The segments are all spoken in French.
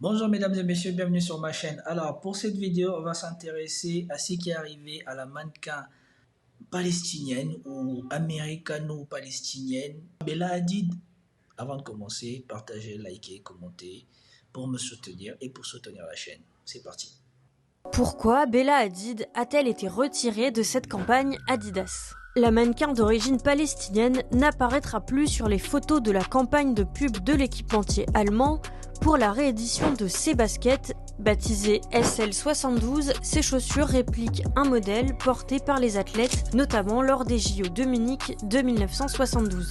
Bonjour mesdames et messieurs, bienvenue sur ma chaîne. Alors pour cette vidéo, on va s'intéresser à ce qui est arrivé à la mannequin palestinienne ou américano-palestinienne Bella Hadid. Avant de commencer, partagez, likez, commentez pour me soutenir et pour soutenir la chaîne. C'est parti. Pourquoi Bella Hadid a-t-elle été retirée de cette campagne Adidas ? La mannequin d'origine palestinienne n'apparaîtra plus sur les photos de la campagne de pub de l'équipementier allemand pour la réédition de ses baskets. Baptisées SL72, ces chaussures répliquent un modèle porté par les athlètes, notamment lors des JO de Munich de 1972.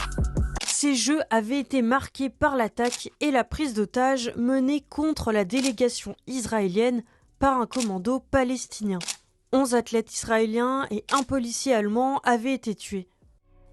Ces jeux avaient été marqués par l'attaque et la prise d'otages menée contre la délégation israélienne par un commando palestinien. 11 athlètes israéliens et un policier allemand avaient été tués.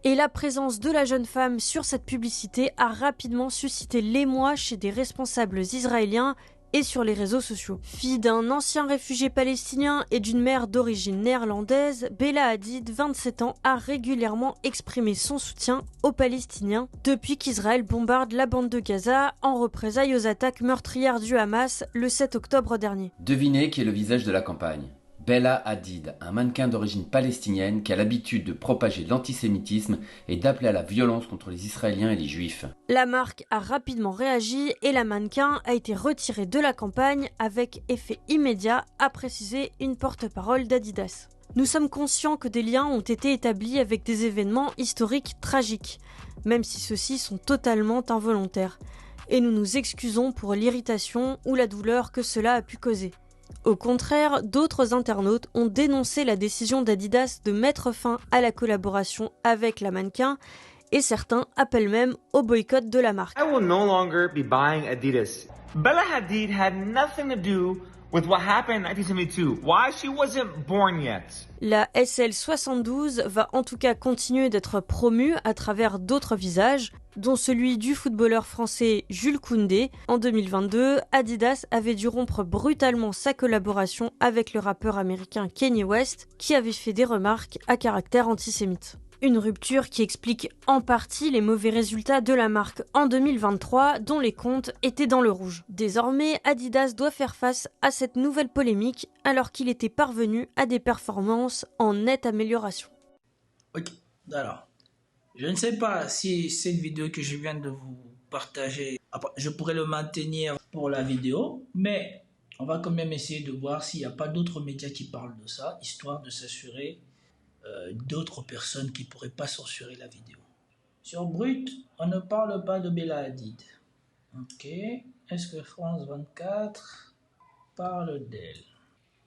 Et la présence de la jeune femme sur cette publicité a rapidement suscité l'émoi chez des responsables israéliens et sur les réseaux sociaux. Fille d'un ancien réfugié palestinien et d'une mère d'origine néerlandaise, Bella Hadid, 27 ans, a régulièrement exprimé son soutien aux Palestiniens depuis qu'Israël bombarde la bande de Gaza en représailles aux attaques meurtrières du Hamas le 7 octobre dernier. Devinez qui est le visage de la campagne. Bella Hadid, un mannequin d'origine palestinienne qui a l'habitude de propager l'antisémitisme et d'appeler à la violence contre les Israéliens et les Juifs. La marque a rapidement réagi et la mannequin a été retirée de la campagne avec effet immédiat, a précisé une porte-parole d'Adidas. Nous sommes conscients que des liens ont été établis avec des événements historiques tragiques, même si ceux-ci sont totalement involontaires. Et nous nous excusons pour l'irritation ou la douleur que cela a pu causer. Au contraire, d'autres internautes ont dénoncé la décision d'Adidas de mettre fin à la collaboration avec la mannequin et certains appellent même au boycott de la marque. I will no longer be buying Adidas. Bella Hadid had nothing to do with what happened in 1972. Why? She wasn't born yet. La SL72 va en tout cas continuer d'être promue à travers d'autres visages, dont celui du footballeur français Jules Koundé. En 2022, Adidas avait dû rompre brutalement sa collaboration avec le rappeur américain Kanye West, qui avait fait des remarques à caractère antisémite. Une rupture qui explique en partie les mauvais résultats de la marque en 2023, dont les comptes étaient dans le rouge. Désormais, Adidas doit faire face à cette nouvelle polémique alors qu'il était parvenu à des performances en nette amélioration. Ok, alors, je ne sais pas si cette vidéo que je viens de vous partager, je pourrais le maintenir pour la vidéo, mais on va quand même essayer de voir s'il n'y a pas d'autres médias qui parlent de ça, histoire de s'assurer d'autres personnes qui ne pourraient pas censurer la vidéo. Sur Brut, on ne parle pas de Bella Hadid. Ok, est-ce que France 24 parle d'elle?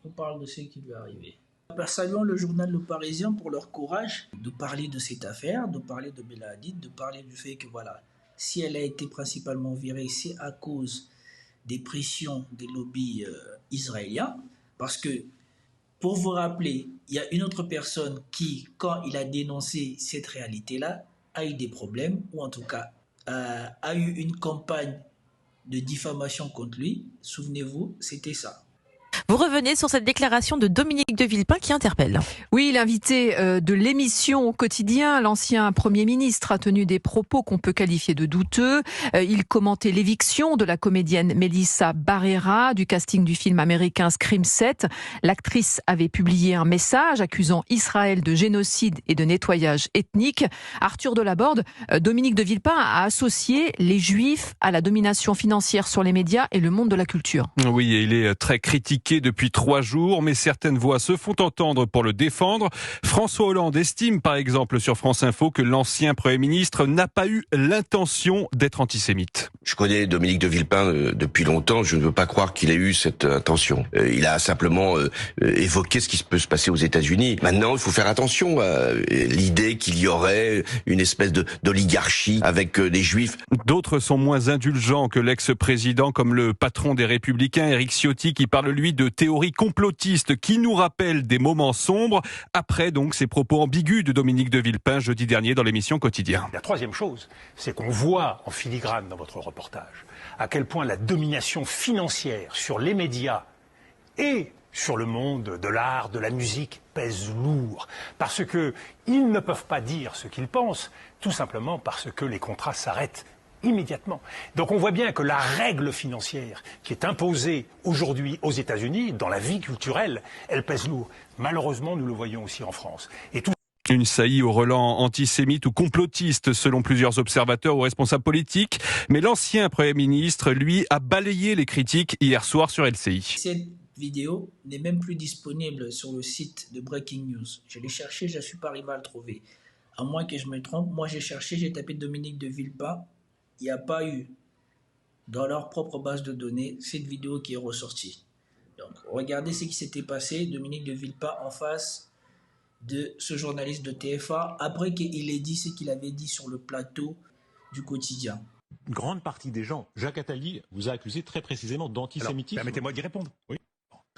On parle de ce qui lui est arrivé. Saluons le journal Le Parisien pour leur courage de parler de cette affaire, de parler de Bella Hadid, de parler du fait que voilà, si elle a été principalement virée, c'est à cause des pressions des lobbies israéliens, parce que pour vous rappeler, il y a une autre personne qui, quand il a dénoncé cette réalité-là, a eu des problèmes, ou en tout cas a eu une campagne de diffamation contre lui. Souvenez-vous, c'était ça. Vous revenez sur cette déclaration de Dominique de Villepin qui interpelle. Oui, l'invité de l'émission au quotidien, l'ancien Premier ministre, a tenu des propos qu'on peut qualifier de douteux. Il commentait l'éviction de la comédienne Melissa Barrera du casting du film américain Scream 7. L'actrice avait publié un message accusant Israël de génocide et de nettoyage ethnique. Arthur Delaborde, Dominique de Villepin a associé les Juifs à la domination financière sur les médias et le monde de la culture. Oui, et il est très critiqué depuis 3 jours, mais certaines voix se font entendre pour le défendre. François Hollande estime, par exemple, sur France Info, que l'ancien Premier ministre n'a pas eu l'intention d'être antisémite. Je connais Dominique de Villepin depuis longtemps, je ne veux pas croire qu'il ait eu cette intention. Il a simplement évoqué ce qui peut se passer aux États-Unis. Maintenant, il faut faire attention à l'idée qu'il y aurait une espèce d'oligarchie avec les Juifs. D'autres sont moins indulgents que l'ex-président, comme le patron des Républicains, Éric Ciotti, qui parle lui de théorie complotiste qui nous rappelle des moments sombres, après donc ces propos ambigus de Dominique de Villepin jeudi dernier dans l'émission Quotidien. La troisième chose, c'est qu'on voit en filigrane dans votre reportage à quel point la domination financière sur les médias et sur le monde de l'art, de la musique pèse lourd, parce qu'ils ne peuvent pas dire ce qu'ils pensent, tout simplement parce que les contrats s'arrêtent immédiatement. Donc on voit bien que la règle financière qui est imposée aujourd'hui aux États-Unis, dans la vie culturelle, elle pèse lourd. Malheureusement, nous le voyons aussi en France. Et tout Une saillie au relent antisémite ou complotiste selon plusieurs observateurs ou responsables politiques. Mais l'ancien Premier ministre, lui, a balayé les critiques hier soir sur LCI. Cette vidéo n'est même plus disponible sur le site de Breaking News. Je l'ai cherché, je ne suis pas arrivé à le trouver. À moins que je me trompe, moi j'ai cherché, j'ai tapé Dominique de Villepin. Il n'y a pas eu dans leur propre base de données cette vidéo qui est ressortie. Donc regardez ce qui s'était passé, Dominique de Villepin en face de ce journaliste de TF1 après qu'il ait dit ce qu'il avait dit sur le plateau du Quotidien. Une grande partie des gens, Jacques Attali vous a accusé très précisément d'antisémitisme. Permettez-moi d'y répondre. Oui.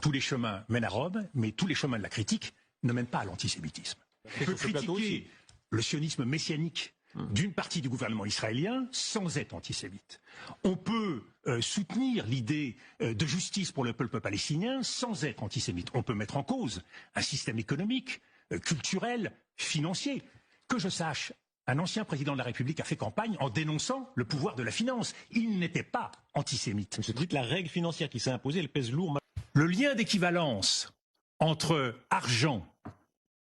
Tous les chemins mènent à Rome, mais tous les chemins de la critique ne mènent pas à l'antisémitisme. On peut critiquer le sionisme messianique d'une partie du gouvernement israélien sans être antisémite. On peut soutenir l'idée de justice pour le peuple palestinien sans être antisémite. On peut mettre en cause un système économique, culturel, financier. Que je sache, un ancien président de la République a fait campagne en dénonçant le pouvoir de la finance. Il n'était pas antisémite. Je dis que la règle financière qui s'est imposée, elle pèse lourd. Le lien d'équivalence entre argent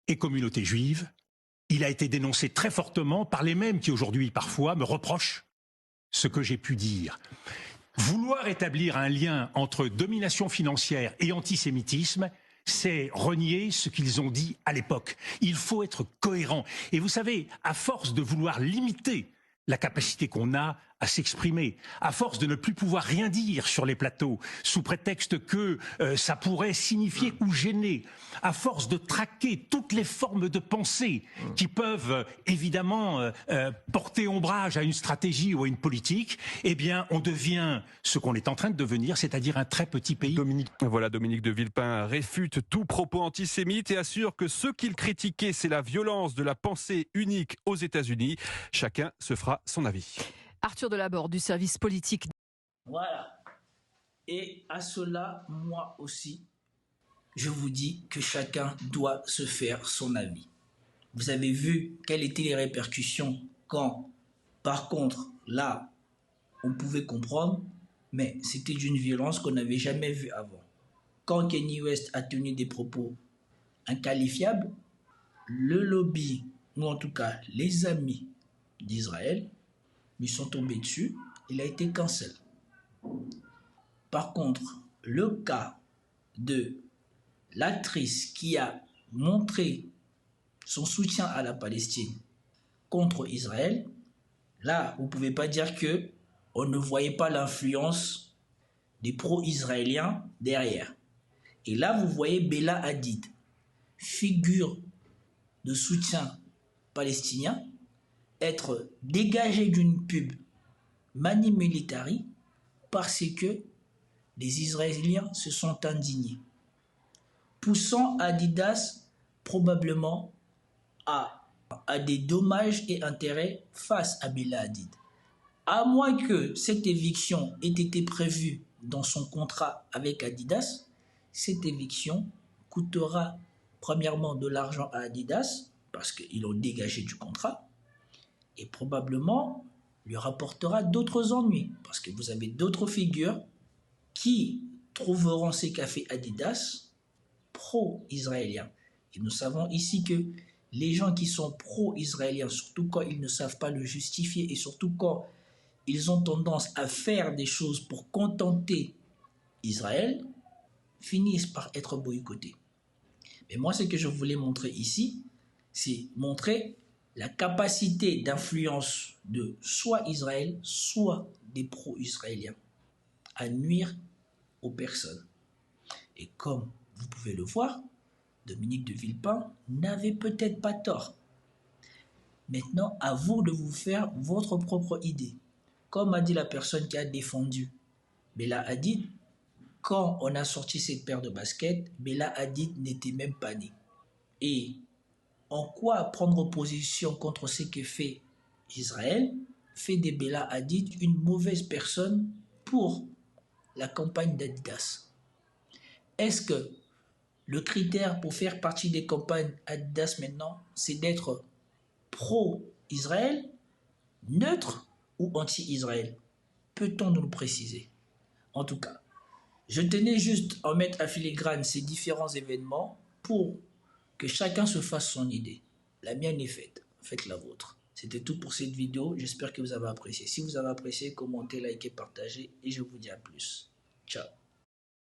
et communauté juive, il a été dénoncé très fortement par les mêmes qui aujourd'hui parfois me reprochent ce que j'ai pu dire. Vouloir établir un lien entre domination financière et antisémitisme, c'est renier ce qu'ils ont dit à l'époque. Il faut être cohérent. Et vous savez, à force de vouloir limiter la capacité qu'on a à s'exprimer, à force de ne plus pouvoir rien dire sur les plateaux, sous prétexte que ça pourrait signifier ou gêner, à force de traquer toutes les formes de pensée qui peuvent évidemment porter ombrage à une stratégie ou à une politique, eh bien on devient ce qu'on est en train de devenir, c'est-à-dire un très petit pays. Dominique de Villepin réfute tout propos antisémite et assure que ce qu'il critiquait, c'est la violence de la pensée unique aux États-Unis. Chacun se fera son avis. Arthur Delaborde du service politique. Voilà. Et à cela, moi aussi, je vous dis que chacun doit se faire son avis. Vous avez vu quelles étaient les répercussions quand, par contre, là, on pouvait comprendre, mais c'était d'une violence qu'on n'avait jamais vue avant. Quand Kanye West a tenu des propos inqualifiables, le lobby, ou en tout cas les amis d'Israël, lui sont tombés dessus, il a été cancel. Par contre, le cas de l'actrice qui a montré son soutien à la Palestine contre Israël, là, vous ne pouvez pas dire que on ne voyait pas l'influence des pro-israéliens derrière. Et là, vous voyez Bella Hadid, figure de soutien palestinien, être dégagé d'une pub Mani Militari parce que les Israéliens se sont indignés, poussant Adidas probablement à des dommages et intérêts face à Bella Hadid. À moins que cette éviction ait été prévue dans son contrat avec Adidas, cette éviction coûtera premièrement de l'argent à Adidas parce qu'ils l'ont dégagé du contrat, et probablement lui rapportera d'autres ennuis, parce que vous avez d'autres figures qui trouveront ces cafés Adidas pro-israéliens. Et nous savons ici que les gens qui sont pro-israéliens, surtout quand ils ne savent pas le justifier, et surtout quand ils ont tendance à faire des choses pour contenter Israël, finissent par être boycottés. Mais moi, ce que je voulais montrer ici, c'est montrer la capacité d'influence de soit Israël, soit des pro-israéliens à nuire aux personnes. Et comme vous pouvez le voir, Dominique de Villepin n'avait peut-être pas tort. Maintenant, à vous de vous faire votre propre idée. Comme a dit la personne qui a défendu Bella Hadid, quand on a sorti cette paire de baskets, Bella Hadid n'était même pas née. Et en quoi prendre position contre ce que fait Israël fait de Bella Hadid une mauvaise personne pour la campagne d'Adidas? Est-ce que le critère pour faire partie des campagnes Adidas maintenant, c'est d'être pro-Israël, neutre, ou anti-Israël? Peut-on nous le préciser? En tout cas, je tenais juste à mettre à filigrane ces différents événements pour que chacun se fasse son idée. La mienne est faite, faites la vôtre. C'était tout pour cette vidéo, j'espère que vous avez apprécié. Si vous avez apprécié, commentez, likez, partagez et je vous dis à plus. Ciao.